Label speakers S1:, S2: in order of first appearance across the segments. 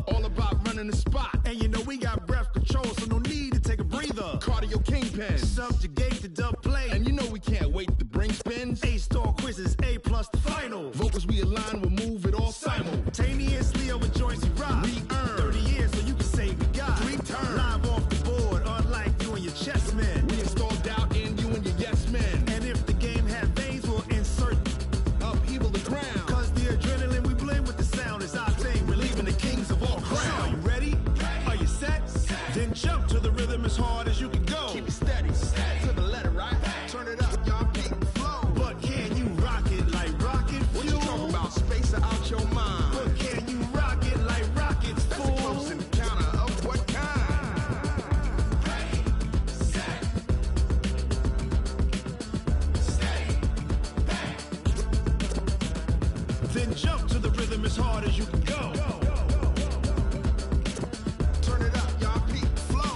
S1: All about running the spot.
S2: And you know we got breath control, so no need to take a breather.
S1: Cardio kingpin.
S2: Subjugate the dub play.
S1: And you know we can't wait to bring spins.
S2: A-star quizzes, A+ the final.
S1: Vocals we align, we'll move it all
S2: simultaneously over joints we rock.
S1: We earn
S2: 30 years, so you can say we got
S1: 3 turns.
S2: Live off the board, unlike you and your chess men.
S1: We install doubt in you and your yes men.
S2: And if the game had veins, we'll insert
S1: upheaval the ground.
S2: Cause the adrenaline we blend with the sound is our thing. We're leaving the kings of all crowns. So are you ready? Are you set? Then jump to the rhythm as hard as you can go.
S1: Keep it steady, to the letter, right? Turn it up, y'all keep the flow.
S2: But can you rock it like rocket fuel?
S1: What you talking about? Space out your mind.
S2: But can you rock it like rockets,
S1: fool? That's a close encounter of what kind?
S3: Ready, set, stay back.
S2: Then jump to the rhythm as hard as you can go.
S1: Turn it up, y'all keep the flow.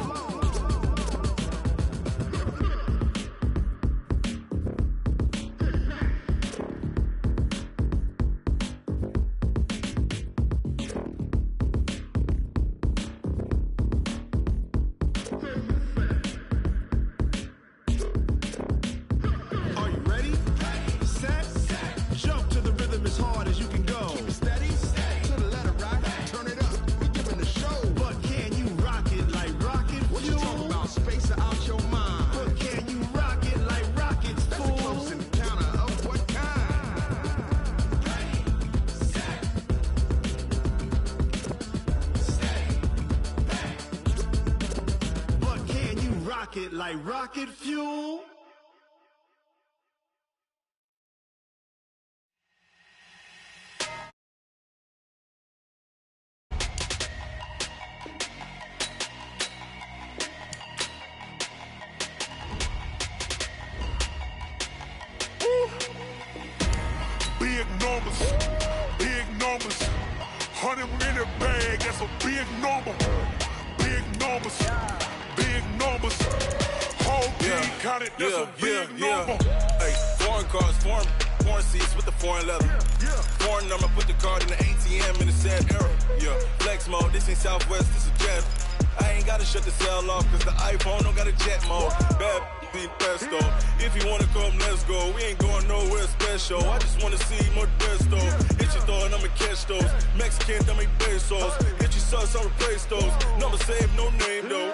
S2: Are you ready? Set, jump to the rhythm as hard as you can go.
S1: Keep it steady, to the letter, right? Turn it up, we giving the show.
S2: But can you rock it like rocket
S1: What you
S2: fuel?
S1: talking about? Space out your mind.
S2: But can you rock it like rockets,
S1: That's a
S2: fool?
S1: close encounter of what kind?
S3: Ready, set, stay back.
S2: But can you rock it like rocket fuel?
S4: Big numbers, 100 in the bag, that's a big number. Big numbers, whole team counted, that's a big number.
S5: Hey, foreign cars, foreign seats with the foreign leather. Foreign number, put the card in the ATM in the sad era. Yeah, flex mode, this ain't Southwest, this is Jet. I ain't gotta shut the cell off, cause the iPhone don't got a jet mode. Bad be pesto. If you wanna come, let's go. We ain't going nowhere special. I just wanna see more pesto. Hit your throw and I'ma catch those. Mexican, dummy pesos. Hit your sauce, I'll replace those. Number save, no name though.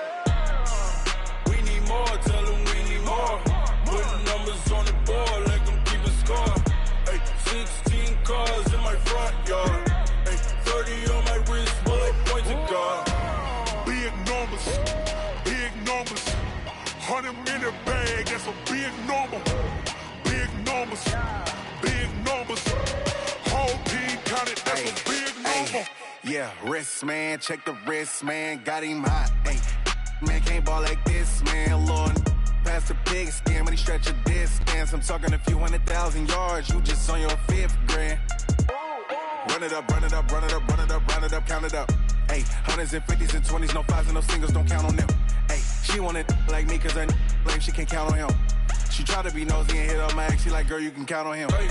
S5: We need more, tell them we need more. Putting numbers on the board, like I'm keeping score. Hey, 16 cars in my front yard. Hey, 30 on my wrist, bullet point to God.
S4: Big numbers, 100 in the bag, that's a big number. Big numbers, whole team counted, that's a big number.
S6: Yeah, wrist man, check the wrist man, got him hot. Ay, man can't ball like this, man. Lord, pass the pig skin when he stretch a distance. I'm talking a few 100,000 yards, you just on your 5th grand. Run it up, count it up. Ay, hundreds and 50s and 20s, no 5s and no singles, don't count on them. Ay, she want it like me, cause her lame, she can't count on him. She try to be nosy and hit up my ex, she like, girl, you can count on him.
S5: Hey,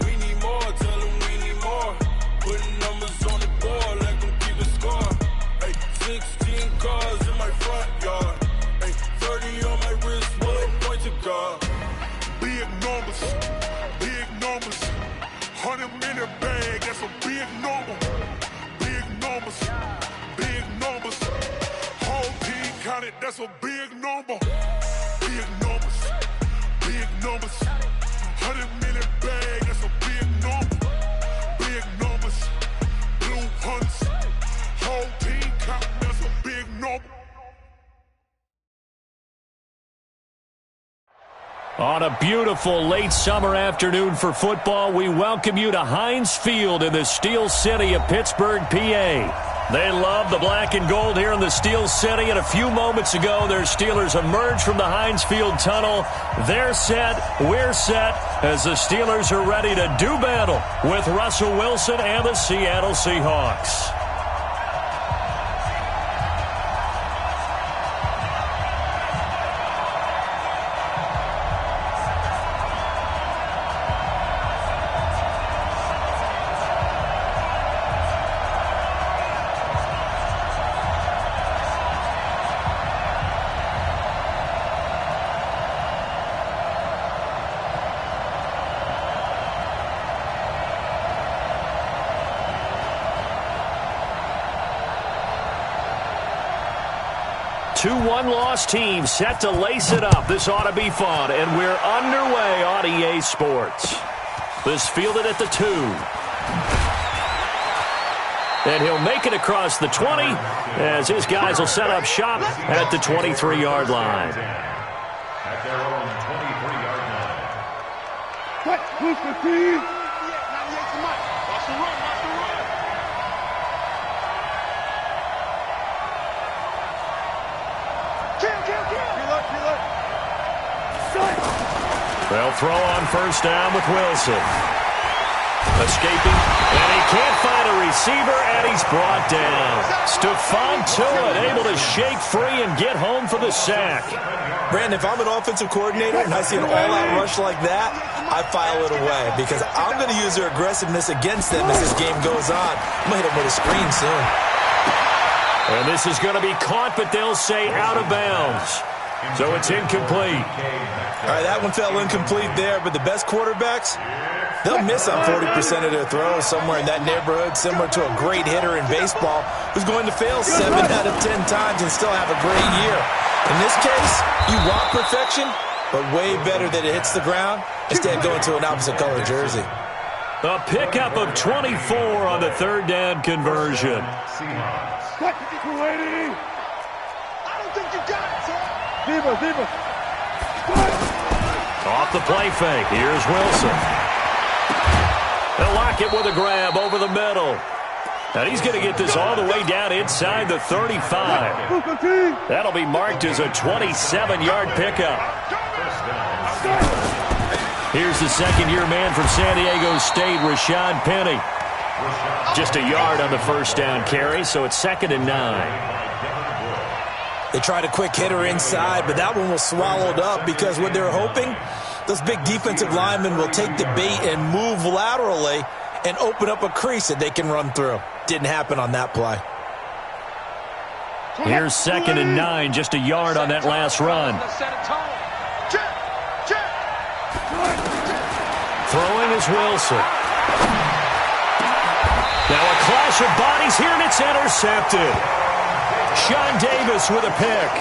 S5: we need more, tell them we need more. Putting numbers on the board, like I'm keeping score. Hey, 16 cars in my front yard. Hey, 30 on my wrist, bullet point to God.
S4: Big numbers, 100 in the bag, that's a big number. Big numbers, whole team counted, that's a big number. Big numbers, 100 in the bag, that's a big number. Big numbers, blue hunts, whole team counted, that's a big number.
S7: On a beautiful late summer afternoon for football, we welcome you to Heinz Field in the Steel City of Pittsburgh, PA. They love the black and gold here in the Steel City, and a few moments ago, their Steelers emerged from the Heinz Field tunnel. They're set, we're set, as the Steelers are ready to do battle with Russell Wilson and the Seattle Seahawks. 2-1 loss team set to lace it up. This ought to be fun, and we're underway on EA Sports. This fielded at the 2. And he'll make it across the 20 as his guys will set up shop at the 23-yard line.
S2: At their own 23-yard line. What? Who's the team?
S1: 98 to Mike. Watch the run, watch the run. Kill. Reload.
S7: They'll throw on first down with Wilson. Escaping, and he can't find a receiver, and he's brought down. Stephon Tuitt able to shake free and get home for the sack.
S8: Brandon, if I'm an offensive coordinator and I see an all-out rush like that, I file it away because I'm going to use their aggressiveness against them as this game goes on. I'm going to hit them with a screen soon.
S7: And this is going to be caught, but they'll say out of bounds. So it's incomplete.
S8: All right, that one fell incomplete there, but the best quarterbacks, they'll miss on 40% of their throws somewhere in that neighborhood, similar to a great hitter in baseball who's going to fail 7 out of 10 times and still have a great year. In this case, you want perfection, but way better that it hits the ground instead of going to an opposite color jersey.
S7: A pickup of 24 on the third down conversion.
S2: What? 280.
S1: I don't think you got it, sir.
S2: Viva.
S7: Off the play fake. Here's Wilson. They'll lock it with a grab over the middle. And he's going to get this all the way down inside the 35. That'll be marked as a 27-yard pickup. Here's the second-year man from San Diego State, Rashad Penny. Just a yard on the first down carry, so it's 2nd and 9.
S8: They tried a quick hitter inside, but that one was swallowed up because what they're hoping, those big defensive linemen will take the bait and move laterally and open up a crease that they can run through. Didn't happen on that play.
S7: Here's 2nd and 9, just a yard on that last run. Throwing is Wilson. Now a clash of bodies here, and it's intercepted. Sean Davis with a pick.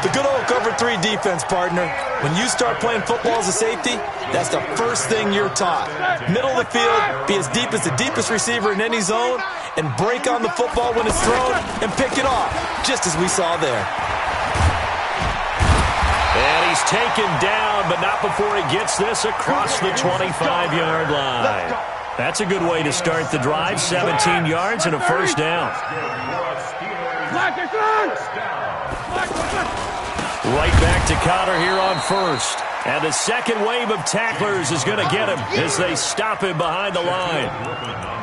S8: The good old cover 3 defense, partner. When you start playing football as a safety, that's the first thing you're taught. Middle of the field, be as deep as the deepest receiver in any zone, and break on the football when it's thrown and pick it off, just as we saw there.
S7: And he's taken down, but not before he gets this across the 25-yard line. That's a good way to start the drive, 17 yards and a first down. Right back to Connor here on first. And the second wave of tacklers is going to get him as they stop him behind the line.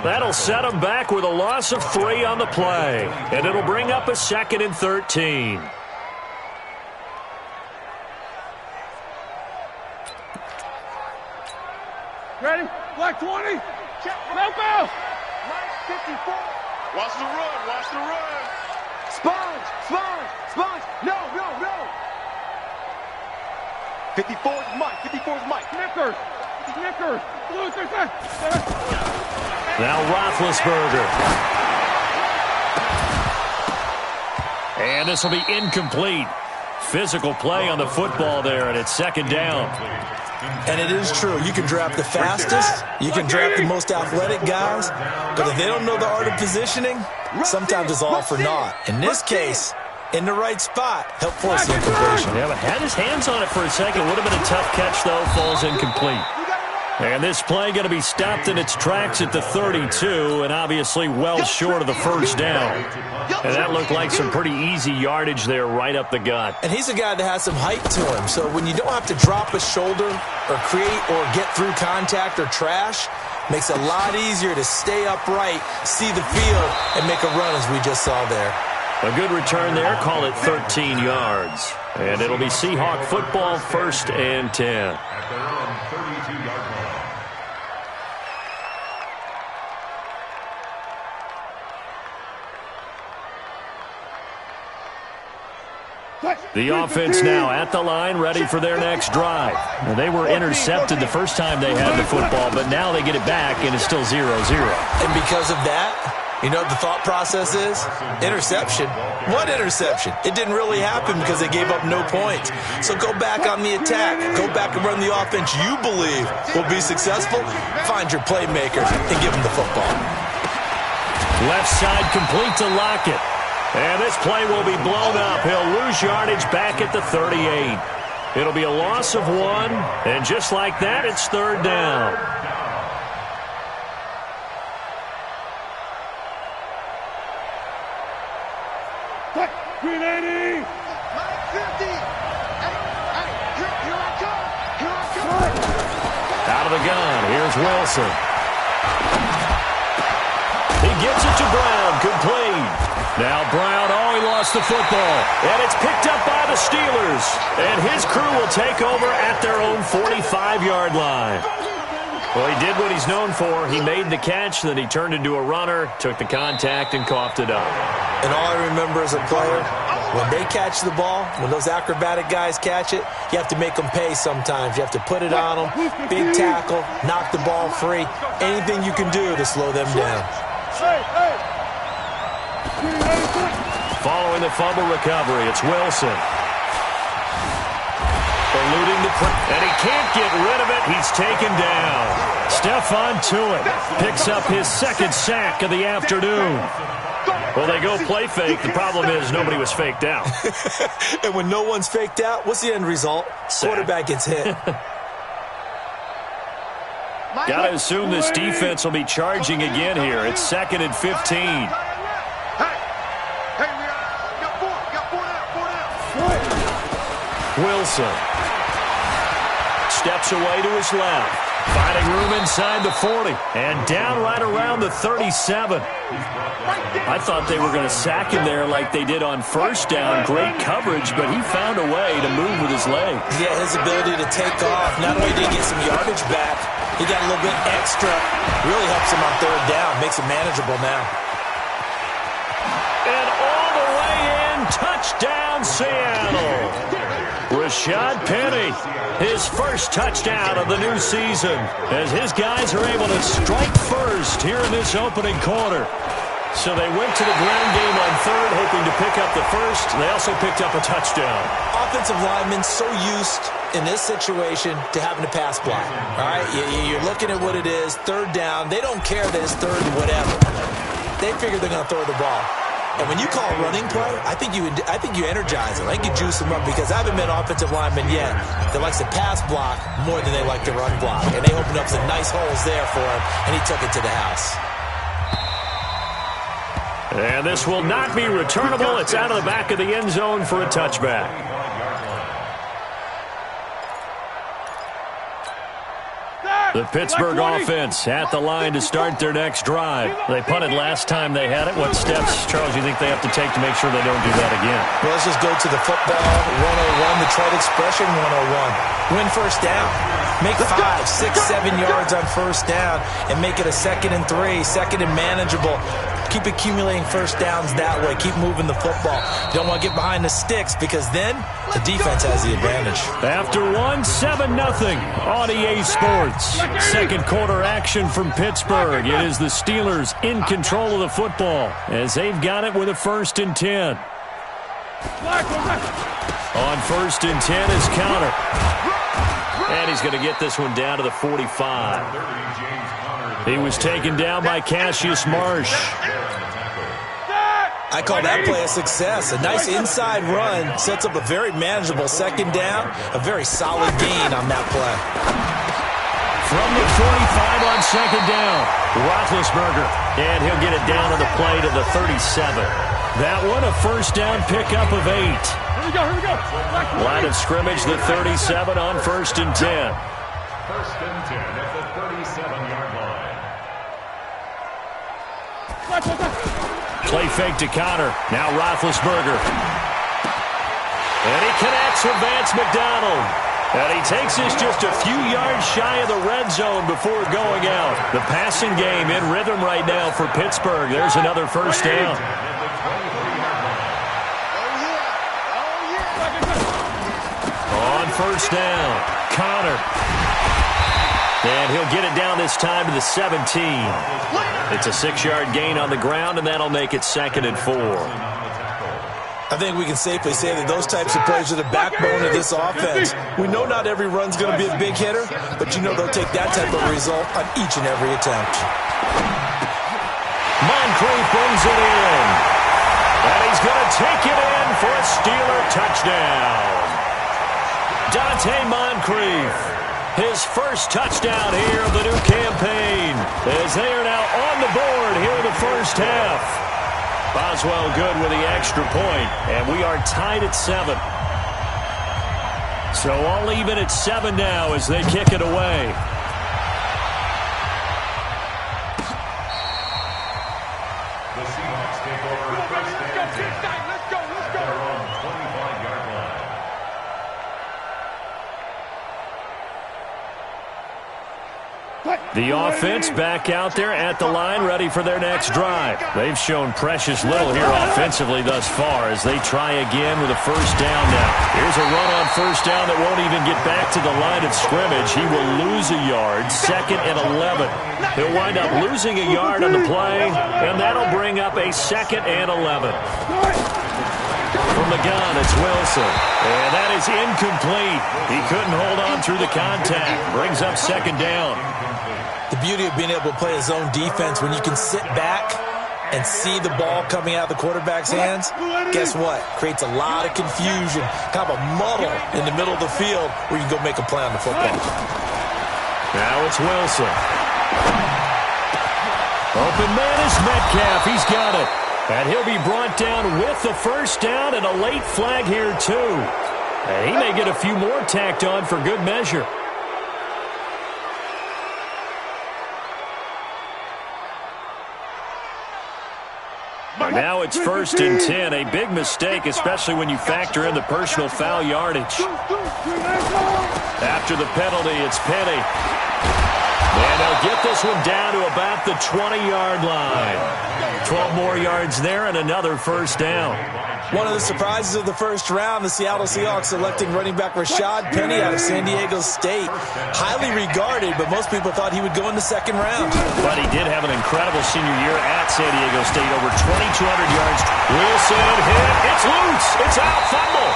S7: That'll set him back with a loss of 3 on the play. And it'll bring up a 2nd and 13.
S2: Ready? Black 20. No foul.
S1: 54. Watch the run.
S9: Sponge. No. 54 is Mike.
S2: Snickers.
S7: Now Roethlisberger. And this will be incomplete. Physical play on the football there, and it's 2nd down.
S8: And it is true. You can draft the fastest. You can draft the most athletic guys. But if they don't know the art of positioning, sometimes it's all for naught. In this case, in the right spot, help force the incompletion.
S7: Yeah, but had his hands on it for a second. Would have been a tough catch, though. Falls incomplete. And this play going to be stopped in its tracks at the 32, and obviously well short of the first down. And that looked like some pretty easy yardage there right up the gut.
S8: And he's a guy that has some height to him, so when you don't have to drop a shoulder or create or get through contact or trash, makes it a lot easier to stay upright, see the field, and make a run as we just saw there.
S7: A good return there, call it 13 yards. And it'll be Seahawk football, 1st and 10.
S2: At their own 32-yard line.
S7: The offense now at the line, ready for their next drive. And they were intercepted the first time they had the football, but now they get it back, and it's still 0-0.
S8: And because of that, You know what the thought process is? Interception. What interception? It didn't really happen because they gave up no points. So go back on the attack. Go back and run the offense you believe will be successful. Find your playmakers and give them the football.
S7: Left side complete to Lockett. And this play will be blown up. He'll lose yardage back at the 38. It'll be a loss of 1. And just like that, it's third down.
S2: Green 80!
S1: 50! Hey, here I come! Here I come!
S7: Out of the gun, here's Wilson. He gets it to Brown, complete. Now Brown, he lost the football. And it's picked up by the Steelers. And his crew will take over at their own 45-yard line. Well, he did what he's known for. He made the catch, then he turned into a runner, took the contact, and coughed it up.
S8: And all I remember as a player, when they catch the ball, when those acrobatic guys catch it, you have to make them pay sometimes. You have to put it on them, big tackle, knock the ball free, anything you can do to slow them down.
S7: Following the fumble recovery, it's Wilson. Eluding the and he can't get rid of it. He's taken down. Stephon Tuitt picks up his second sack of the afternoon. Well, they go play fake. The problem is nobody was faked out.
S8: And when no one's faked out, what's the end result?
S7: Sack.
S8: Quarterback gets hit.
S7: Got to assume this defense will be charging again here. It's 2nd and 15.
S1: Hey, we got four down.
S7: Wilson steps away to his left. Finding room inside the 40. And down right around the 37. I thought they were going to sack him there like they did on first down. Great coverage, but he found a way to move with his legs.
S8: Yeah, his ability to take off. Not only did he get some yardage back, he got a little bit extra. Really helps him on third down. Makes it manageable now.
S7: And all the way in, touchdown Seattle. Rashad Penny, his first touchdown of the new season, as his guys are able to strike first here in this opening quarter. So they went to the ground game on third, hoping to pick up the first. They also picked up a touchdown.
S8: Offensive linemen so used in this situation to having to pass block. All right, you're looking at what it is, third down. They don't care that it's third and whatever. They figure they're going to throw the ball. And when you call a running play, I think you energize them. I think you juice them up because I haven't met an offensive lineman yet that likes to pass block more than they like to run block. And they opened up some nice holes there for him, and he took it to the house.
S7: And this will not be returnable. It's out of the back of the end zone for a touchback. The Pittsburgh offense at the line to start their next drive. They punted last time they had it. What steps, Charles, do you think they have to take to make sure they don't do that again?
S8: Well, let's just go to the football 101, the trade expression 101. Win first down. Make 5, 6, 7 yards on first down and make it a 2nd and 3, 2nd and manageable. Keep accumulating first downs that way. Keep moving the football. You don't want to get behind the sticks because then the defense has the advantage.
S7: After 7-0 on EA Sports. Second quarter action from Pittsburgh. It is the Steelers in control of the football as they've got it with a 1st and 10. On 1st and 10 is Counter. And he's going to get this one down to the 45. He was taken down by Cassius Marsh.
S8: I call that play a success. A nice inside run sets up a very manageable 2nd down. A very solid gain on that play.
S7: From the 45 on 2nd down, Roethlisberger. And he'll get it down to the play to the 37. That one a first down pickup of 8.
S2: Here we go.
S7: Line of scrimmage, the 37 on 1st and 10.
S3: 1st and 10 at the 37-yard line.
S7: Play fake to Connor. Now Roethlisberger. And he connects with Vance McDonald. And he takes this just a few yards shy of the red zone before going out. The passing game in rhythm right now for Pittsburgh. There's another first down. On first down, Connor. And he'll get it down this time to the 17. It's a 6-yard gain on the ground, and that'll make it 2nd and 4.
S8: I think we can safely say that those types of plays are the backbone of this offense. We know not every run's going to be a big hitter, but you know they'll take that type of result on each and every attempt.
S7: Moncrief brings it in. And he's going to take it in for a Steeler touchdown. Dante Moncrief, his first touchdown here of the new campaign, as they are now on the board here in the first half. Boswell good with the extra point, and we are tied at 7. So all even at 7 now as they kick it away.
S3: The Seahawks take over first and 10.
S9: Let's go.
S3: They're on 25-yard line.
S7: The offense back out there at the line, ready for their next drive. They've shown precious little here offensively thus far as they try again with a first down now. Here's a run on first down that won't even get back to the line of scrimmage. He will lose a yard, 2nd and 11. He'll wind up losing a yard on the play, and that'll bring up a 2nd and 11. From the gun, it's Wilson. And that is incomplete. He couldn't hold on through the contact. Brings up 2nd down.
S8: The beauty of being able to play a zone defense when you can sit back and see the ball coming out of the quarterback's hands, guess what? Creates a lot of confusion, kind of a muddle in the middle of the field where you can go make a play on the football.
S7: Now it's Wilson. Open man is Metcalf. He's got it. And he'll be brought down with the first down and a late flag here, too. And he may get a few more tacked on for good measure. Now it's 1st and 10. A big mistake, especially when you factor in the personal foul yardage. After the penalty, it's Penny. And they'll get this one down to about the 20-yard line. 12 more yards there and another first down.
S8: One of the surprises of the first round, the Seattle Seahawks selecting running back Rashad Penny out of San Diego State. Highly regarded, but most people thought he would go in the 2nd round.
S7: But he did have an incredible senior year at San Diego State, over 2,200 yards. Wilson hit. It's loose. It's out. Fumble.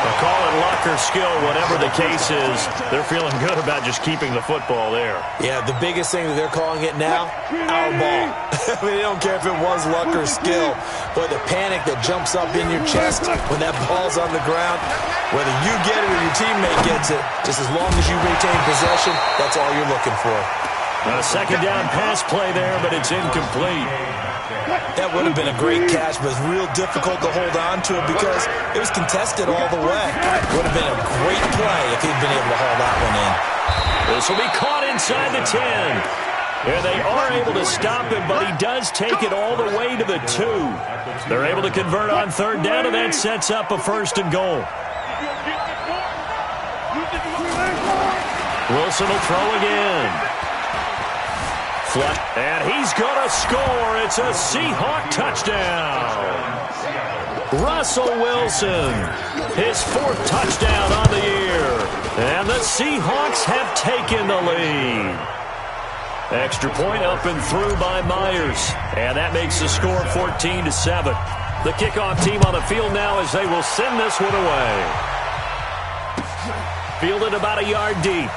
S7: They'll call it luck or skill, whatever the case is. They're feeling good about just keeping the football there.
S8: Yeah, the biggest thing that they're calling it now, our ball. I mean, they don't care if it was luck or skill. But the panic that jumps up in your chest when that ball's on the ground, whether you get it or your teammate gets it, just as long as you retain possession, that's all you're looking for.
S7: A 2nd down pass play there, but it's incomplete.
S8: That would have been a great catch, but it's real difficult to hold on to it because it was contested all the way. Would have been a great play if he'd been able to haul that one in.
S7: This will be caught inside the 10. And they are able to stop him, but he does take it all the way to the 2. They're able to convert on 3rd down, and that sets up a 1st and goal. Wilson will throw again. And he's going to score. It's a Seahawk touchdown. Russell Wilson, his 4th touchdown on the year. And the Seahawks have taken the lead. Extra point up and through by Myers. And that makes the score 14-7. The kickoff team on the field now as they will send this one away. Fielded about a yard deep.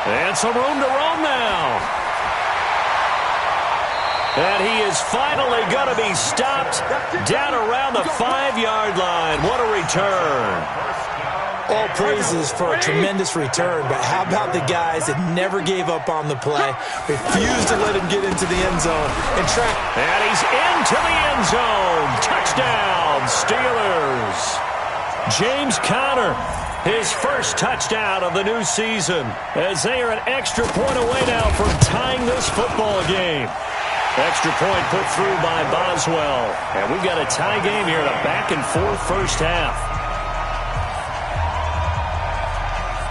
S7: And some room to roam now. And he is finally going to be stopped down around the 5-yard line. What a return.
S8: All praises for a tremendous return, but how about the guys that never gave up on the play, refused to let him get into the end zone, and track.
S7: And he's into the end zone. Touchdown, Steelers. James Conner, his first touchdown of the new season, as they are an extra point away now from tying this football game. Extra point put through by Boswell. And we've got a tie game here in a back-and-forth first half.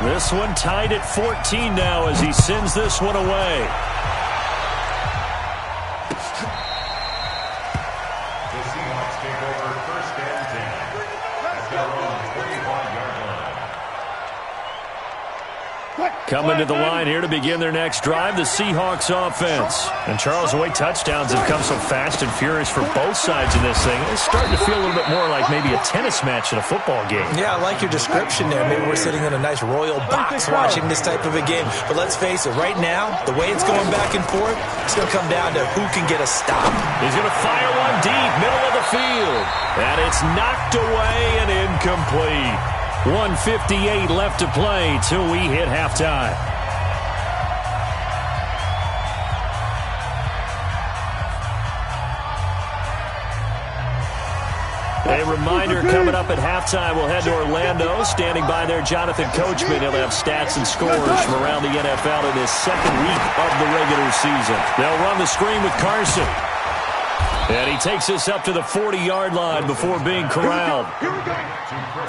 S7: This one tied at 14 now as he sends this one away.
S3: The Seahawks take over.
S7: Coming to the line here to begin their next drive, the Seahawks offense. And Charles, the way touchdowns have come so fast and furious for both sides in this thing, it's starting to feel a little bit more like maybe a tennis match in a football game. Yeah, I like your description there. Maybe we're sitting in a nice royal box watching this type of a game. But let's face it, right now, the way it's going back and forth, it's going to come down to who can get a stop. He's going to fire one deep, middle of the field. And it's knocked away and incomplete. 1:58 left to play till we hit halftime. A reminder coming up at halftime, we'll head to Orlando. Standing by there, Jonathan Coachman. He'll have stats and scores from around the NFL in his second week of the regular season. They'll run the screen with Carson. And he takes us up to the 40-yard line before being corralled.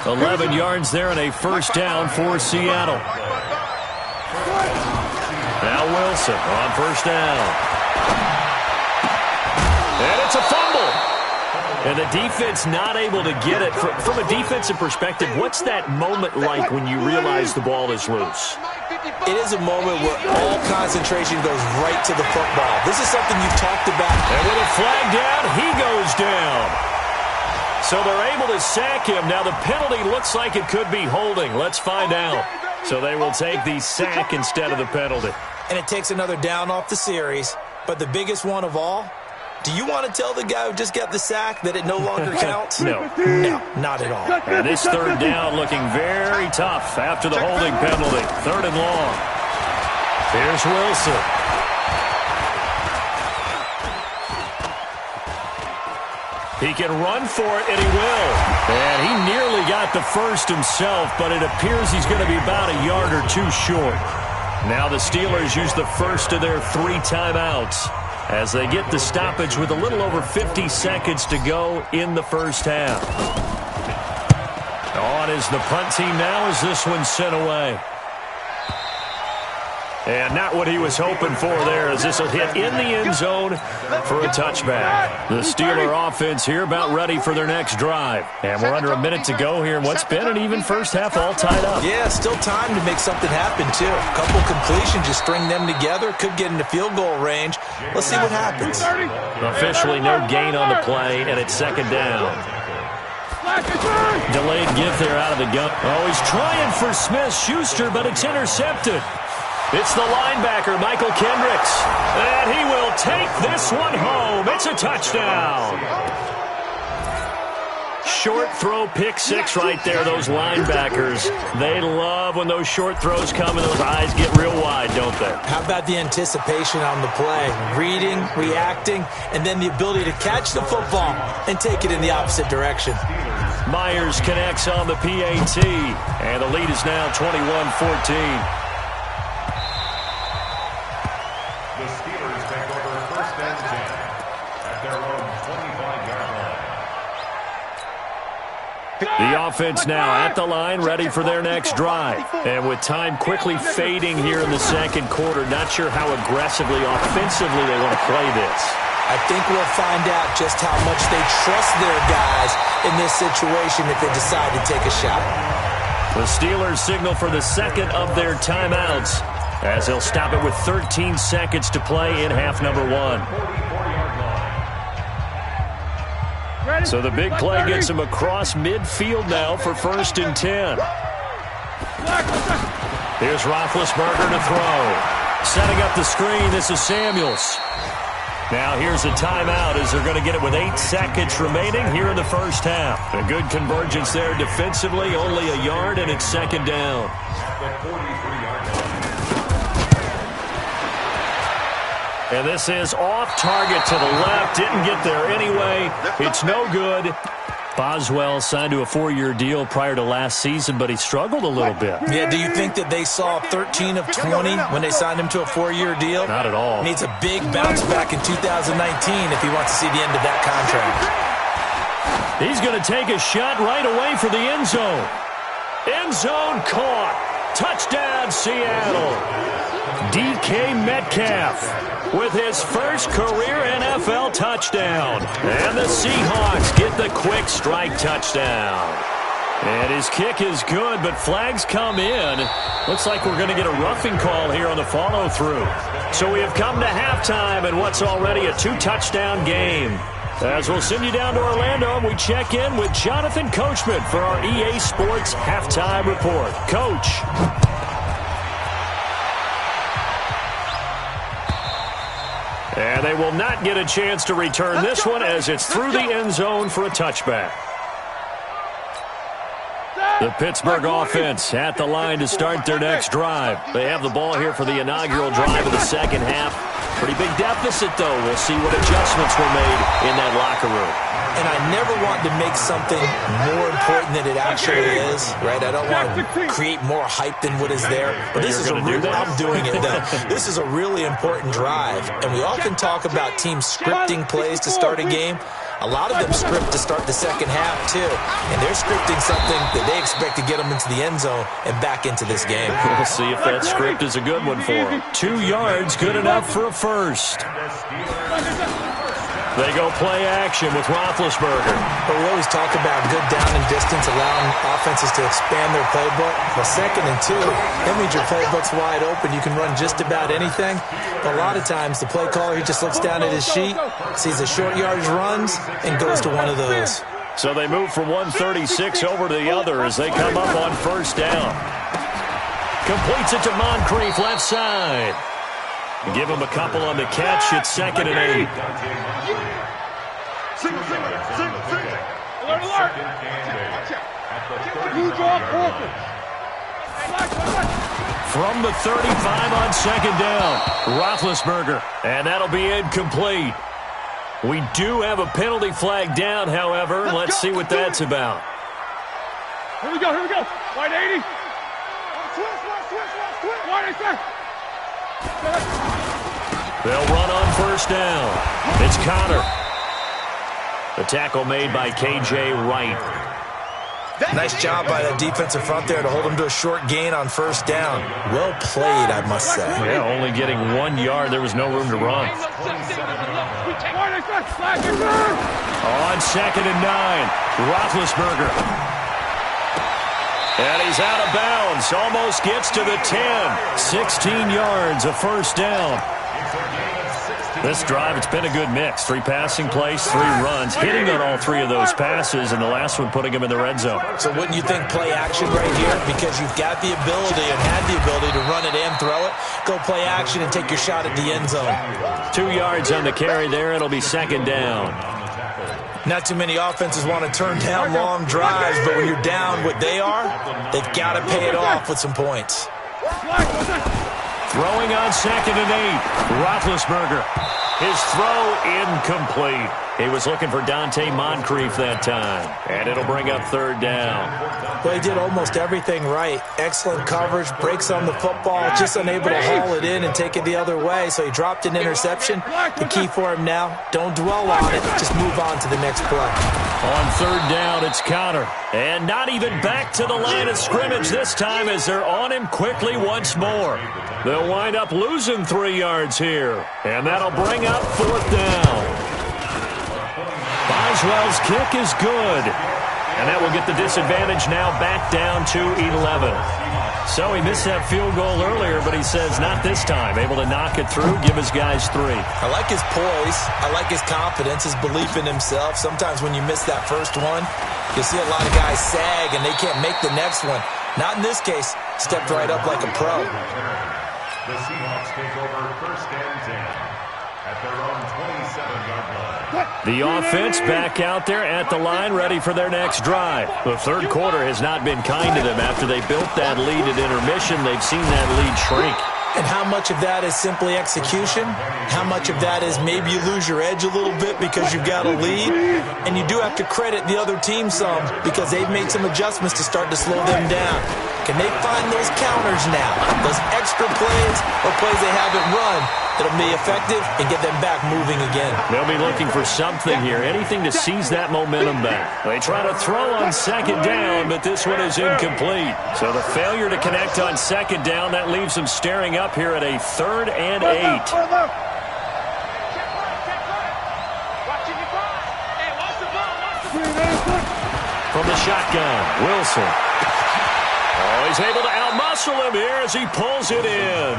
S7: 11 yards there and a first down for Seattle. Now Wilson on first down. And it's a fumble. And the defense not able to get it. From a defensive perspective, what's that moment like when you realize the ball is loose? It is a moment where all concentration goes right to the football. This is something you've talked about. And with a flag down, he goes down. So they're able to sack him. Now the penalty looks like it could be holding. Let's find out. So they will take the sack instead of the penalty. And it takes another down off the series. But the biggest one of all, do you want to tell the guy who just got the sack that it no longer counts? No, not at all. And this third down looking very tough after the holding penalty. Third and long. Here's Wilson. He can run for it, and he will. And he nearly got the first himself, but it appears he's going to be about a yard or two short. Now the Steelers use the first of their 3 timeouts as they get the stoppage with a little over 50 seconds to go in the first half. On is the punt team now as this one's sent away. And not what he was hoping for there, as this will hit in the end zone for a touchback. The Steeler offense here about ready for their next drive. And we're under a minute to go here in what's been an even first half, all tied up. Yeah, still time to make something happen, too. A couple completions, just string them together. Could get into field goal range. Let's see what happens. Officially no gain on the play, and it's second down. Delayed gift there out of the gun. Oh, he's trying for Smith-Schuster, but it's intercepted. It's the linebacker, Michael Kendricks. And he will take this one home. It's a touchdown. Short throw, pick six right there. Those linebackers, they love when those short throws come and those eyes get real wide, don't they? How about the anticipation on the play? Reading, reacting, and then the ability to catch the football and take it in the opposite direction. Myers connects on the PAT, and the lead is now 21-14. The offense now at the line, ready for their next drive. And with time quickly fading here in the second quarter, not sure how aggressively, offensively they want to play this. I think we'll find out just how much they trust their guys in this situation if they decide to take a shot. The Steelers signal for the second of their timeouts as they'll stop it with 13 seconds to play in half number 1. So the big play gets him across midfield now for 1st and 10. Here's Roethlisberger to throw. Setting up the screen, this is Samuels. Now here's a timeout as they're going to get it with 8 seconds remaining here in the first half. A good convergence there defensively, only a yard, and it's second down. And this is off target to the left. Didn't get there anyway. It's no good. Boswell signed to a 4-year deal prior to last season, but he struggled a little bit. Yeah, do you think that they saw 13 of 20 when they signed him to a 4-year deal? Not at all. Needs a big bounce back in 2019 if he wants to see the end of that contract. He's going to take a shot right away for the end zone. End zone caught. Touchdown, Seattle. DK Metcalf with his first career NFL touchdown. And the Seahawks get the quick strike touchdown. And his kick is good, but flags come in. Looks like we're going to get a roughing call here on the follow-through. So we have come to halftime in what's already a 2-touchdown game. As we'll send you down to Orlando, and we check in with Jonathan Coachman for our EA Sports Halftime Report. Coach. And they will not get a chance to return this one as it's through the end zone for a touchback. The Pittsburgh offense at the line to start their next drive. They have the ball here for the inaugural drive of the second half. Pretty big deficit, though. We'll see what adjustments were made in that locker room.
S8: And I never want to make something more important than it actually is, right? I don't want to create more hype than what is there. But this is I'm doing it, though. This is a really important drive. And we often talk about teams scripting plays to start a game. A lot of them script to start the second half, too. And they're scripting something that they expect to get them into the end zone and back into this game.
S7: We'll see if that script is a good one for them. 2 yards, good enough for a first. They go play action with Roethlisberger.
S8: But we always talk about good down and distance, allowing offenses to expand their playbook. Well, 2nd and 2, that means your playbook's wide open. You can run just about anything. But a lot of times, the play caller, he just looks down at his sheet, sees the short yardage runs, and goes to one of those.
S7: So they move from 136 over to the other as they come up on first down. Completes it to Moncrief, left side. Give him a couple on the catch. It's 2nd and 8.
S1: Alert!
S7: From the 35 on 2nd down, Roethlisberger. And that'll be incomplete. We do have a penalty flag down, however. Let's see what that's about.
S1: Here we go. Wide 80. Wide 80.
S7: They'll run on first down. It's Connor. The tackle made by K.J. Wright.
S8: Nice job by that defensive front there to hold him to a short gain on first down. Well played, I must say.
S7: Yeah, only getting 1 yard. There was no room to run. On 2nd and 9, Roethlisberger. And he's out of bounds. Almost gets to the 10. 16 yards, a first down. This drive, it's been a good mix. 3 passing plays, 3 runs, hitting on all 3 of those passes, and the last one putting him in the red zone.
S8: So wouldn't you think play action right here? Because you've got the ability and had the ability to run it and throw it. Go play action and take your shot at the end zone.
S7: 2 yards on the carry there. It'll be 2nd down.
S8: Not too many offenses want to turn down long drives, but when you're down what they are, they've got to pay it off with some points.
S7: Throwing on 2nd and 8, Roethlisberger. His throw incomplete. He was looking for Dante Moncrief that time. And it'll bring up 3rd down.
S8: Well, he did almost everything right. Excellent coverage, breaks on the football, just unable to haul it in and take it the other way. So he dropped an interception. The key for him now, don't dwell on it. Just move on to the next play.
S7: On 3rd down, it's Connor. And not even back to the line of scrimmage this time as they're on him quickly once more. They'll wind up losing 3 yards here. And that'll bring up 4th down. Boswell's kick is good. And that will get the disadvantage now back down to 11. So he missed that field goal earlier, but he says not this time. Able to knock it through, give his guys 3.
S8: I like his poise. I like his confidence, his belief in himself. Sometimes when you miss that first one, you'll see a lot of guys sag and they can't make the next one. Not in this case. Stepped right up like a pro.
S3: The Seahawks take over 1st and 10 at their own 27-yard line.
S7: The offense back out there at the line, ready for their next drive. The 3rd quarter has not been kind to them. After they built that lead at intermission, they've seen that lead shrink.
S8: And how much of that is simply execution? How much of that is maybe you lose your edge a little bit because you've got a lead? And you do have to credit the other team some because they've made some adjustments to start to slow them down. Can they find those counters now? Those extra plays or plays they haven't run that'll be effective and get them back moving again.
S7: They'll be looking for something here, anything to seize that momentum back. They try to throw on 2nd down, but this one is incomplete. So the failure to connect on 2nd down, that leaves them staring up here at a 3rd and 8. From the shotgun. Wilson. Oh, he's able to outmuscle him here as he pulls it in.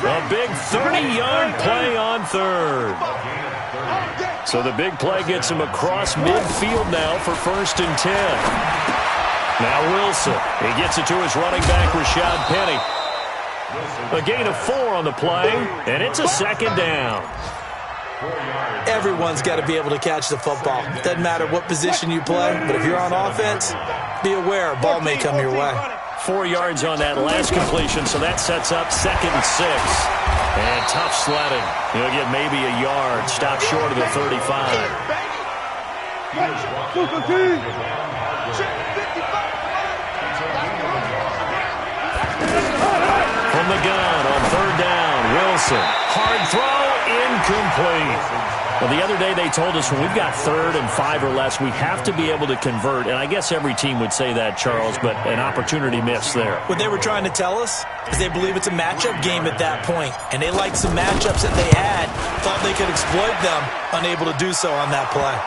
S7: A big 30-yard play on third. So the big play gets him across midfield now for 1st and 10. Now Wilson. He gets it to his running back, Rashad Penny. A gain of 4 on the play, and it's a 2nd down.
S8: Everyone's got to be able to catch the football. Doesn't matter what position you play, but if you're on offense, be aware a ball may come your way.
S7: 4 yards on that last completion, so that sets up 2nd and 6. And tough sledding. He'll get maybe a yard. Stop short of the 35. From the gun on 3rd down, Wilson. Hard throw, incomplete. Well, the other day they told us when we've got 3rd and 5 or less, we have to be able to convert. And I guess every team would say that, Charles, but an opportunity missed there.
S8: What they were trying to tell us is they believe it's a matchup game at that point. And they liked some matchups that they had, thought they could exploit them, unable to do so on that play.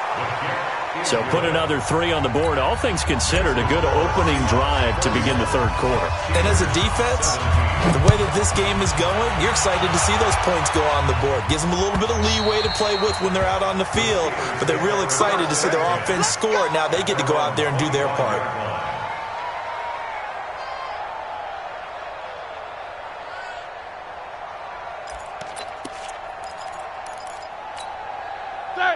S7: So put another 3 on the board. All things considered, a good opening drive to begin the 3rd quarter.
S8: And as a defense, the way that this game is going, you're excited to see those points go on the board. Gives them a little bit of leeway to play with when they're out on the field, but they're real excited to see their offense score. Now they get to go out there and do their part.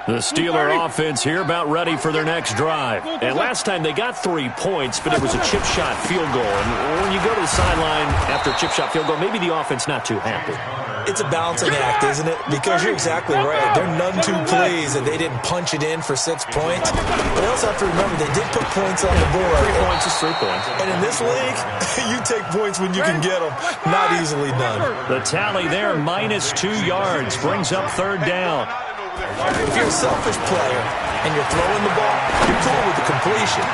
S7: The Steeler offense here about ready for their next drive. And last time they got 3 points, but it was a chip shot field goal. And when you go to the sideline after a chip shot field goal, maybe the offense not too happy.
S8: It's a balancing act, isn't it? Because you're exactly right. They're none too pleased that they didn't punch it in for 6 points. But they also have to remember they did put points on the board.
S7: 3 points is 3 points.
S8: And in this league, you take points when you can get them. Not easily done.
S7: The tally there, minus 2 yards, brings up 3rd down.
S8: If you're a selfish player and you're throwing the ball, you're cool with the completion.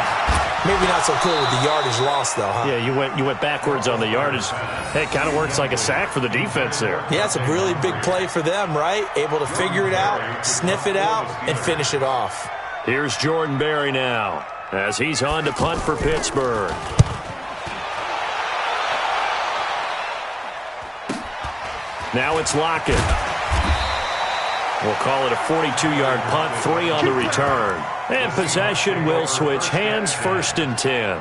S8: Maybe not so cool with the yardage loss, though, huh?
S7: Yeah, you went backwards on the yardage. Hey, it kind of works like a sack for the defense there.
S8: Yeah, it's a really big play for them, right? Able to figure it out, sniff it out, and finish it off.
S7: Here's Jordan Berry now as he's on to punt for Pittsburgh. Now it's Lockett. We'll call it a 42-yard punt, 3 on the return. And possession will switch hands, 1st and 10.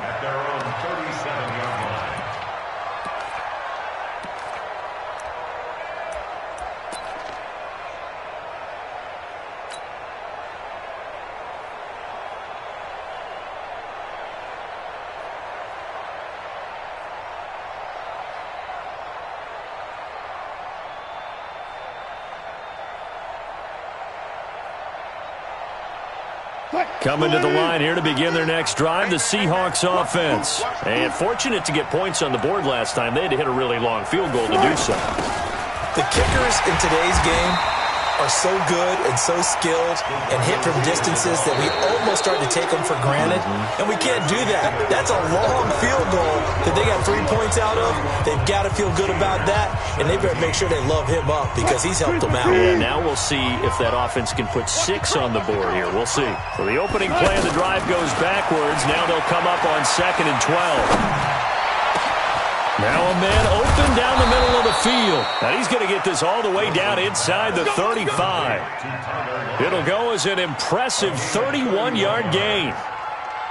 S7: Coming to the line here to begin their next drive, the Seahawks offense. And fortunate to get points on the board last time. They had to hit a really long field goal to do so.
S8: The kickers in today's game are so good and so skilled and hit from distances that we almost start to take them for granted. And we can't do that. That's a long field goal that they got 3 points out of. They've got to feel good about that, and they better make sure they love him up because he's helped them out.
S7: Yeah, now we'll see if that offense can put 6 on the board here. We'll see. So the opening play of the drive goes backwards. Now they'll come up on 2nd and 12. Now a man open down the middle of the field. And he's going to get this all the way down inside the 35. It'll go as an impressive 31-yard gain.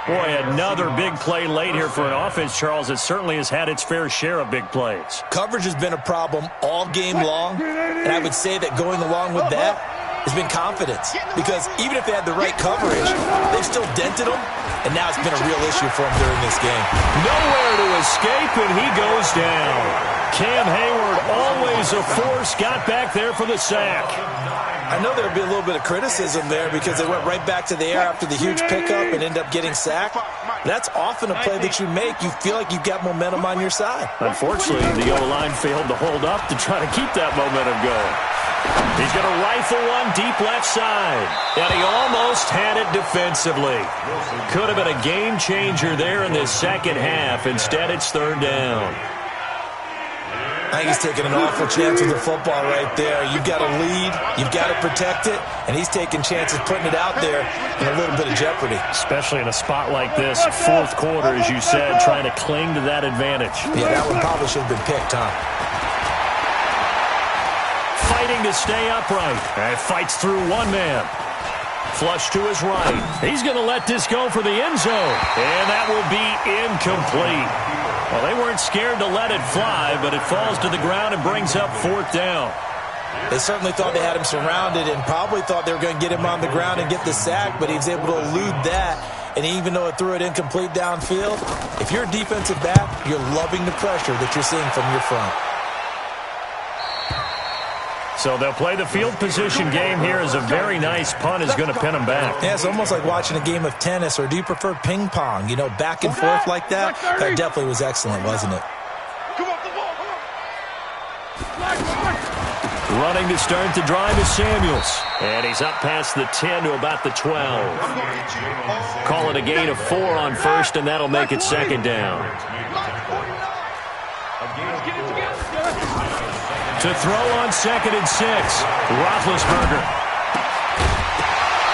S7: Boy, another big play late here for an offense, Charles, that certainly has had its fair share of big plays.
S8: Coverage has been a problem all game long, and I would say that going along with that has been confidence. Because even if they had the right coverage, they've still dented them, and now it's been a real issue for them during this game.
S7: Nowhere to escape, and he goes down. Cam Hayward, always a force, got back there for the sack.
S8: I know there'll be a little bit of criticism there because they went right back to the air after the huge pickup and end up getting sacked. That's often a play that you make. You feel like you've got momentum on your side.
S7: Unfortunately, the O-line failed to hold up to try to keep that momentum going. He's going to rifle one deep left side. And he almost had it defensively. Could have been a game changer there in this second half. Instead, it's 3rd down.
S8: I think he's taking an awful chance with the football right there. You've got to lead, you've got to protect it, and he's taking chances putting it out there in a little bit of jeopardy.
S7: Especially in a spot like this, fourth quarter, as you said, trying to cling to that advantage.
S8: Yeah, that one probably should have been picked, huh?
S7: Fighting to stay upright. And fights through one man. Flush to his right. He's going to let this go for the end zone. And that will be incomplete. Well, they weren't scared to let it fly, but it falls to the ground and brings up fourth down.
S8: They certainly thought they had him surrounded and probably thought they were going to get him on the ground and get the sack, but he was able to elude that. And even though it threw it incomplete downfield, if you're a defensive back, you're loving the pressure that you're seeing from your front.
S7: So they'll play the field position game here as a very nice punt is going to pin them back.
S8: Yeah, it's almost like watching a game of tennis, or do you prefer ping pong? You know, back and forth like that? That definitely was excellent, wasn't it?
S7: Running to start the drive is Samuels. And he's up past the 10 to about the 12. Call it a gain of 4 on first, and that'll make it second down. To throw on second and 6, Roethlisberger.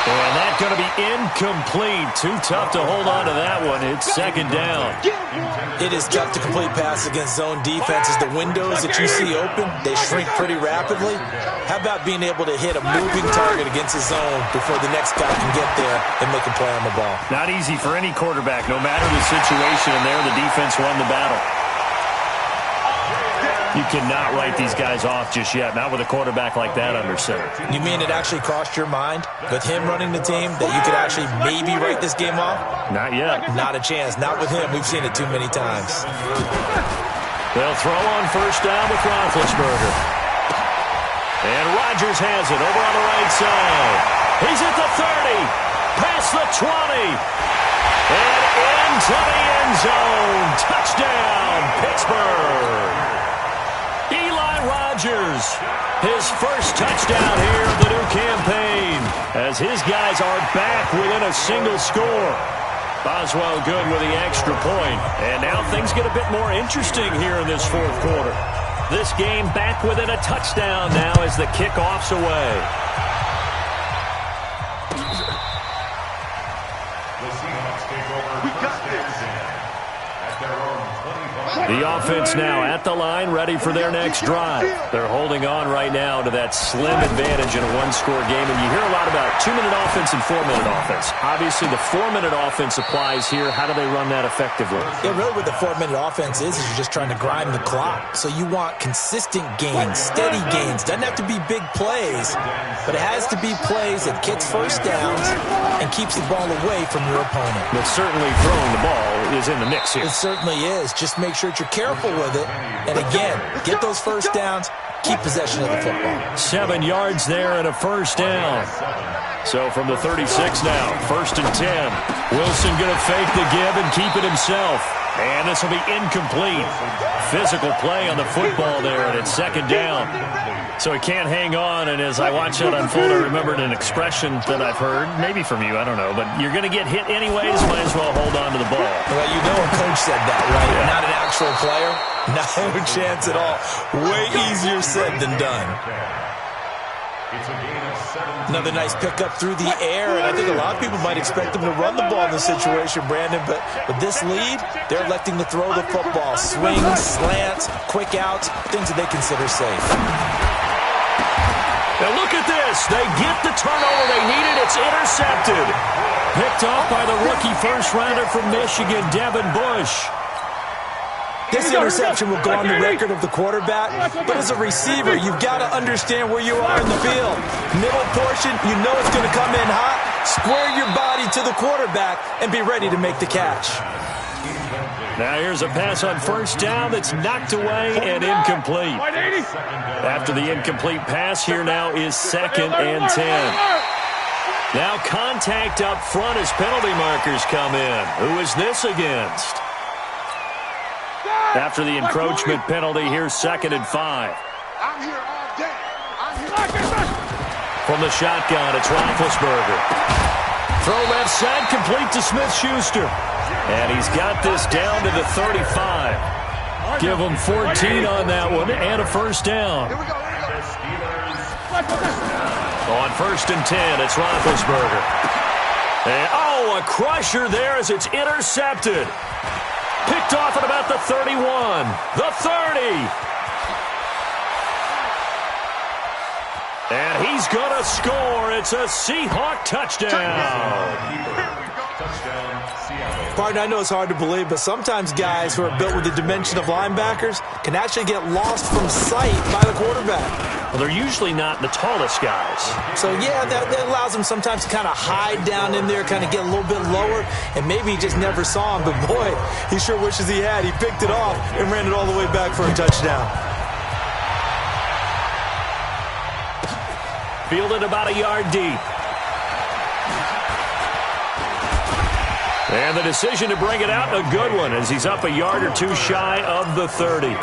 S7: And that's going to be incomplete. Too tough to hold on to that one. It's second down.
S8: It is tough to complete passes against zone defenses. The windows that you see open, they shrink pretty rapidly. How about being able to hit a moving target against a zone before the next guy can get there and make a play on the ball?
S7: Not easy for any quarterback, no matter the situation, and there the defense won the battle. You cannot write these guys off just yet, not with a quarterback like that under center.
S8: You mean it actually crossed your mind with him running the team that you could actually maybe write this game off?
S7: Not yet.
S8: Not a chance. Not with him. We've seen it too many times.
S7: They'll throw on first down with Roethlisberger. And Rodgers has it over on the right side. He's at the 30, past the 20, and into the end zone. Touchdown, Pittsburgh. Rodgers, his first touchdown here of the new campaign, as his guys are back within a single score. Boswell good with the extra point, and now things get a bit more interesting here in this fourth quarter. This game back within a touchdown now as the kickoff's away.
S3: The Seahawks take over first and 10 at their own 25.
S7: The offense now at the line, ready for their next drive. They're holding on right now to that slim advantage in a one-score game. And you hear a lot about 2-minute offense and 4-minute offense. Obviously, the 4-minute offense applies here. How do they run that effectively?
S8: Yeah, really what the 4-minute offense is you're just trying to grind the clock. So you want consistent gains, steady gains. Doesn't have to be big plays, but it has to be plays that gets first downs and keeps the ball away from your opponent.
S7: But certainly throwing the ball is in the mix here.
S8: It certainly is. Just make sure that you're careful with it. And again, get those first downs, keep possession of the football.
S7: 7 yards there and a first down. So from the 36 now, first and 10. Wilson going to fake the give and keep it himself. And this will be incomplete. Physical play on the football there, and it's second down. So he can't hang on, and as I watch that unfold, I remembered an expression that I've heard, maybe from you, I don't know, but you're going to get hit anyways, might as well hold on to the ball.
S8: Well, you know a coach said that, right? Yeah. Not an actual player. No chance at all. Way easier said than done. Another nice pickup through the air, and I think a lot of people might expect them to run the ball in this situation, Brandon, but with this lead, they're electing to throw the football. Swings, slants, quick outs, things that they consider safe.
S7: Now look at this. They get the turnover they needed. It's intercepted. Picked off by the rookie first-rounder from Michigan, Devin Bush.
S8: This interception will go on the record of the quarterback, but as a receiver, you've got to understand where you are in the field. Middle portion, you know it's going to come in hot. Square your body to the quarterback and be ready to make the catch.
S7: Now here's a pass on first down that's knocked away and incomplete. After the incomplete pass, here now is second and 10. Now contact up front as penalty markers come in. Who is this against? After the encroachment penalty, here's second and 5.
S4: I'm here all day.
S7: From the shotgun, it's Roethlisberger. Throw left side, complete to Smith-Schuster. And he's got this down to the 35. Give them 14 on that one and a first down. On 1st and 10, it's Roethlisberger. And, a crusher there as it's intercepted. Picked off at about the 31, the 30. And he's going to score. It's a Seahawk touchdown.
S8: Partner, I know it's hard to believe, but sometimes guys who are built with the dimension of linebackers can actually get lost from sight by the quarterback.
S7: Well, they're usually not the tallest guys.
S8: So, yeah, that allows them sometimes to kind of hide down in there, kind of get a little bit lower, and maybe he just never saw him. But, boy, he sure wishes he had. He picked it off and ran it all the way back for a touchdown.
S7: Fielded about a yard deep. And the decision to bring it out, a good one, as he's up a yard or two shy of the 30.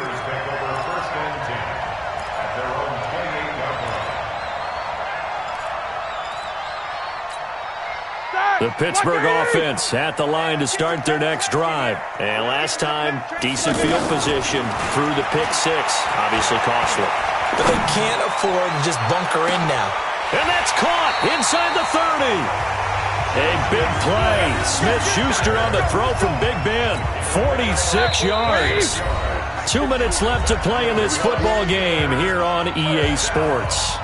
S7: The Pittsburgh offense at the line to start their next drive. And last time, decent field position through the pick six. Obviously costly.
S8: But they can't afford to just bunker in now.
S7: And that's caught inside the 30. A big play. Smith-Schuster on the throw from Big Ben. 46 yards. 2 minutes left to play in this football game here on EA Sports.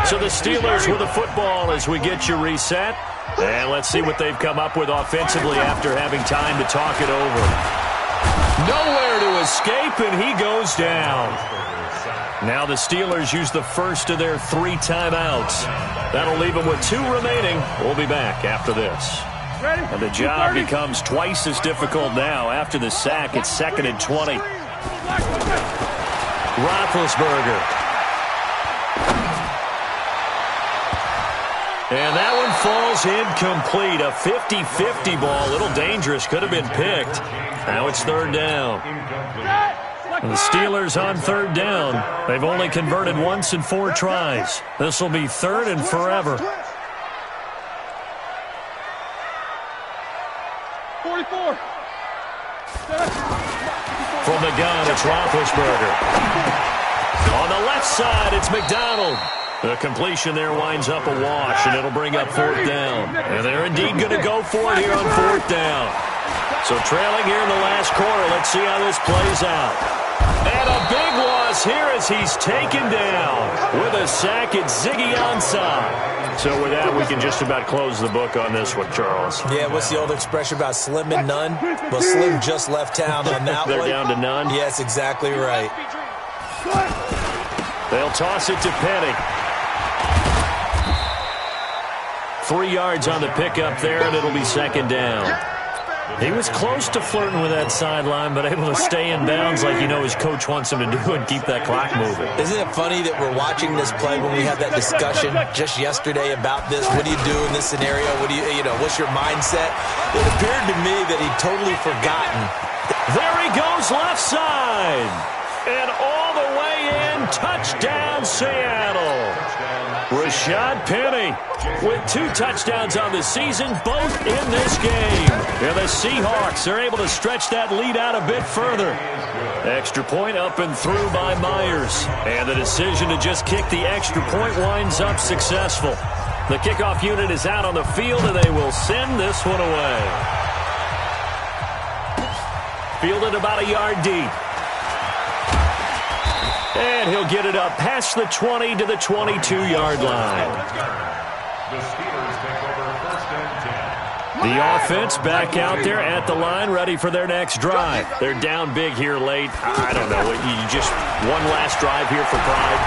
S7: So the Steelers with the football as we get you reset. And let's see what they've come up with offensively after having time to talk it over. Nowhere to escape, and he goes down. Now the Steelers use the first of their 3 timeouts. That'll leave them with 2 remaining. We'll be back after this. And the job becomes twice as difficult now. After the sack, it's 2nd and 20. Roethlisberger. And that one falls incomplete. A 50-50 ball. A little dangerous. Could have been picked. Now it's 3rd down. And the Steelers on 3rd down. They've only converted once in 4 tries. This will be 3rd and forever.
S1: 44.
S7: From the gun, it's Roethlisberger. On the left side, it's McDonald. The completion there winds up a wash, and it'll bring up 4th down. And they're indeed going to go for it here on 4th down. So trailing here in the last quarter, let's see how this plays out. And a big loss here as he's taken down with a sack at Ziggy Ansah. So with that, we can just about close the book on this one, Charles.
S8: Yeah, what's the old expression about slim and none? Well, Slim just left town on that
S7: They're
S8: one.
S7: down to none?
S8: Yes, exactly right.
S7: They'll toss it to Penny. 3 yards on the pickup there, and it'll be 2nd down. He was close to flirting with that sideline, but able to stay in bounds like you know his coach wants him to do and keep that clock moving.
S8: Isn't it funny that we're watching this play when we had that discussion just yesterday about this? What do you do in this scenario? What do you know, what's your mindset? It appeared to me that he'd totally forgotten.
S7: There he goes left side. And all the way in, touchdown Seattle. Rashad Penny with 2 touchdowns on the season, both in this game. And the Seahawks are able to stretch that lead out a bit further. Extra point up and through by Myers. And the decision to just kick the extra point winds up successful. The kickoff unit is out on the field, and they will send this one away. Fielded about a yard deep. And he'll get it up past the 20 to the 22-yard line.
S3: The Steelers take over 1st and 10.
S7: The offense back out there at the line, ready for their next drive. They're down big here late. I don't know. You just one last drive here for pride.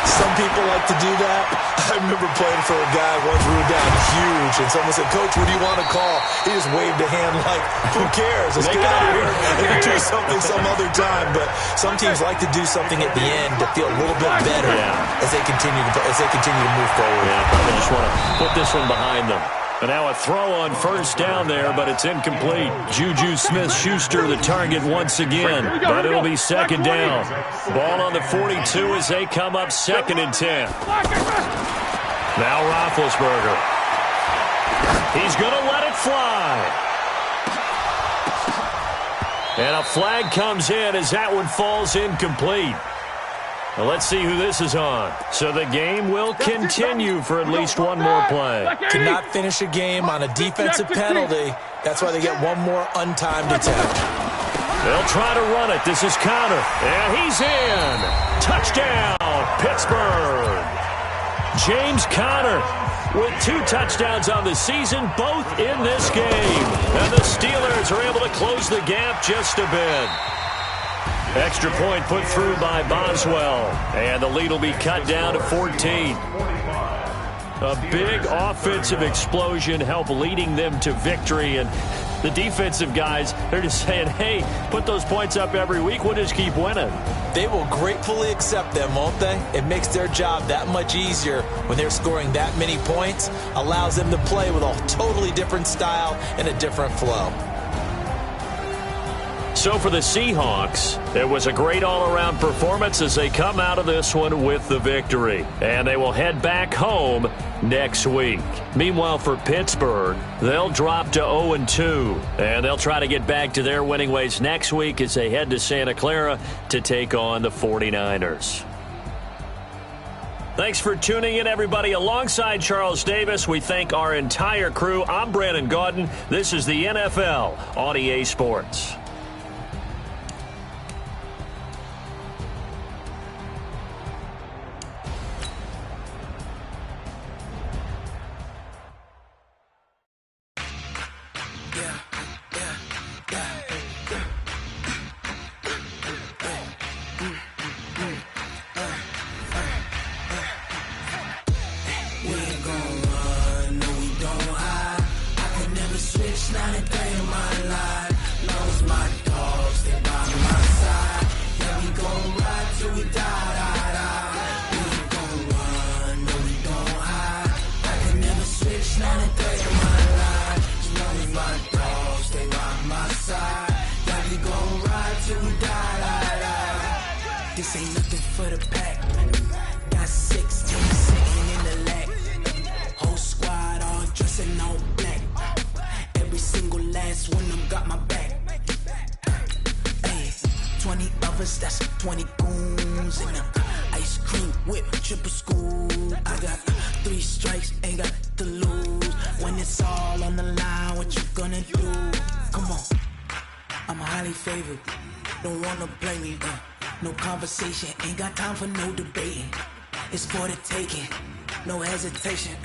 S8: Some people like to do that. I remember playing for a guy once we were down huge, and someone said, "Coach, what do you want to call?" He just waved a hand like, "Who cares? Let's get out of here and do something some other time." But some teams like to do something at the end to feel a little bit better as they continue to move forward.
S7: Yeah, probably just want to put this one behind them. And now a throw on 1st down there, but it's incomplete. Juju Smith-Schuster the target once again, but it'll be 2nd down. Ball on the 42 as they come up 2nd and 10. Now Roethlisberger. He's going to let it fly. And a flag comes in as that one falls incomplete. Well, let's see who this is on. So the game will continue for at least one more play.
S8: Cannot finish a game on a defensive penalty. That's why they get one more untimed attempt.
S7: They'll try to run it. This is Conner. And he's in. Touchdown, Pittsburgh. James Conner with 2 touchdowns on the season, both in this game. And the Steelers are able to close the gap just a bit. Extra point put through by Boswell. And the lead will be cut down to 14. A big offensive explosion helped leading them to victory. And the defensive guys, they're just saying, hey, put those points up every week. We'll just keep winning.
S8: They will gratefully accept them, won't they? It makes their job that much easier when they're scoring that many points. Allows them to play with a totally different style and a different flow.
S7: So for the Seahawks, it was a great all-around performance as they come out of this one with the victory. And they will head back home next week. Meanwhile, for Pittsburgh, they'll drop to 0-2. And they'll try to get back to their winning ways next week as they head to Santa Clara to take on the 49ers. Thanks for tuning in, everybody. Alongside Charles Davis, we thank our entire crew. I'm Brandon Gaudin. This is the NFL on EA Sports.
S10: This ain't nothing for the pack. Got 16 sitting in the lag. Whole squad all dressing all black. Every single last one of them got my back. Hey, 20 of us, that's 20 goons in them. Ice cream whip, triple scoop. I got 3 strikes, ain't got to lose. When it's all on the line, what you gonna do? Come on, I'm highly favored. Don't wanna blame me, no conversation, ain't got time for no debating. It's for the taking, no hesitation.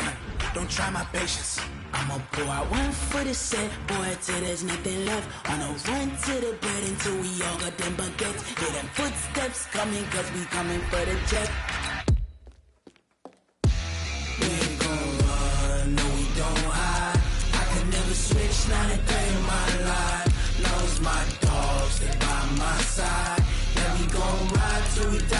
S10: Don't try my patience. I'ma pour out one for the set, boy, till there's nothing left. On a run to the bread until we all got them baguettes. Hear them footsteps coming, cause we coming for the jet. We ain't gon' run, no we don't hide. I could never switch, not a day in my life. Knows my dogs, they by my side. Yeah, we gon' ride till we die.